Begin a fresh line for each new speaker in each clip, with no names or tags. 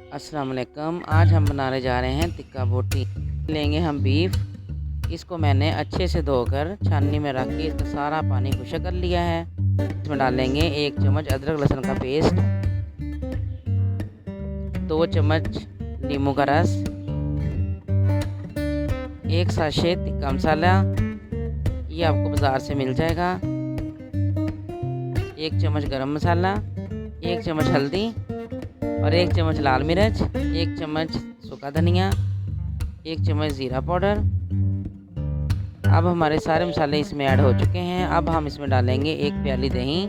अस्सलाम वालेकुम। आज हम बनाने जा रहे हैं टिक्का बोटी। लेंगे हम बीफ। इसको मैंने अच्छे से धोकर छाननी में रख के इसका सारा पानी खुश्क कर लिया है। इसमें डालेंगे 1 चम्मच अदरक लहसुन का पेस्ट, 2 चम्मच नींबू का रस, 1 साशे टिक्का मसाला, ये आपको बाज़ार से मिल जाएगा, 1 चम्मच गरम मसाला, 1 चम्मच हल्दी और 1 चम्मच लाल मिर्च, 1 चम्मच सूखा धनिया, 1 चम्मच ज़ीरा पाउडर। अब हमारे सारे मसाले इसमें ऐड हो चुके हैं। अब हम इसमें डालेंगे 1 प्याली दही।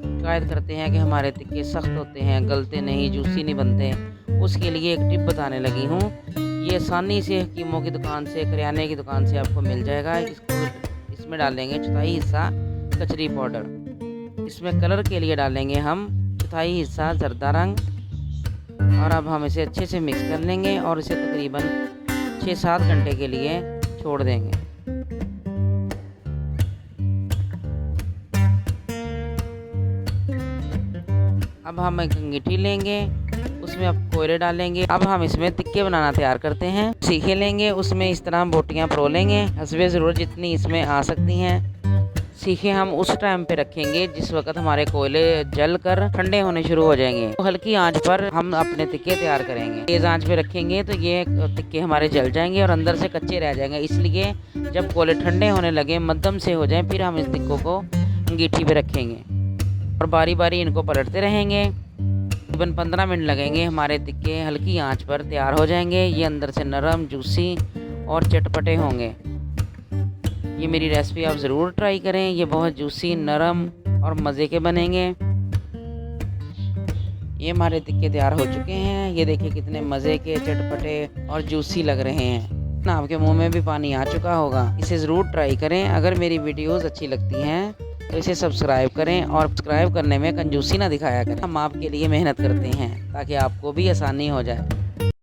शिकायत करते हैं कि हमारे टिक्के सख्त होते हैं, गलते नहीं, जूसी नहीं बनते। उसके लिए एक टिप बताने लगी हूँ। ये आसानी से हकीमों की दुकान से, करियाने की दुकान से आपको मिल जाएगा। इसमें डालेंगे 1/4 हिस्सा कचरी पाउडर। इसमें कलर के लिए डालेंगे हम 1/4 हिस्सा जर्दा रंग। और अब हम इसे अच्छे से मिक्स कर लेंगे और इसे तकरीबन 6-7 घंटे के लिए छोड़ देंगे। अब हम एक अंगीठी लेंगे, उसमें अब कोयले डालेंगे। अब हम इसमें टिक्के बनाना तैयार करते हैं। सीखे लेंगे, उसमें इस तरह बोटियां परो लेंगे, हस्बे ज़रूरत जितनी इसमें आ सकती हैं। सीखे हम उस टाइम पे रखेंगे जिस वक्त हमारे कोयले जल कर ठंडे होने शुरू हो जाएंगे। तो हल्की आंच पर हम अपने टिक्के तैयार करेंगे। तेज़ आंच पे रखेंगे तो ये टिक्के हमारे जल जाएंगे और अंदर से कच्चे रह जाएंगे। इसलिए जब कोयले ठंडे होने लगे, मध्यम से हो जाएं, फिर हम इस टिक्कों को अंगीठी पे रखेंगे और बारी बारी इनको पलटते रहेंगे। तकरीबन 15 मिनट लगेंगे। हमारे टिक्के हल्की आंच पर तैयार हो जाएंगे। ये अंदर से नरम, जूसी और चटपटे होंगे। ये मेरी रेसिपी आप ज़रूर ट्राई करें। ये बहुत जूसी, नरम और मज़े के बनेंगे। ये हमारे टिक्के तैयार हो चुके हैं। ये देखिए कितने मज़े के, चटपटे और जूसी लग रहे हैं ना। आपके मुंह में भी पानी आ चुका होगा। इसे ज़रूर ट्राई करें। अगर मेरी वीडियोज़ अच्छी लगती हैं तो इसे सब्सक्राइब करें और सब्सक्राइब करने में कंजूसी ना दिखाया करें। हम आपके लिए मेहनत करते हैं ताकि आपको भी आसानी हो जाए।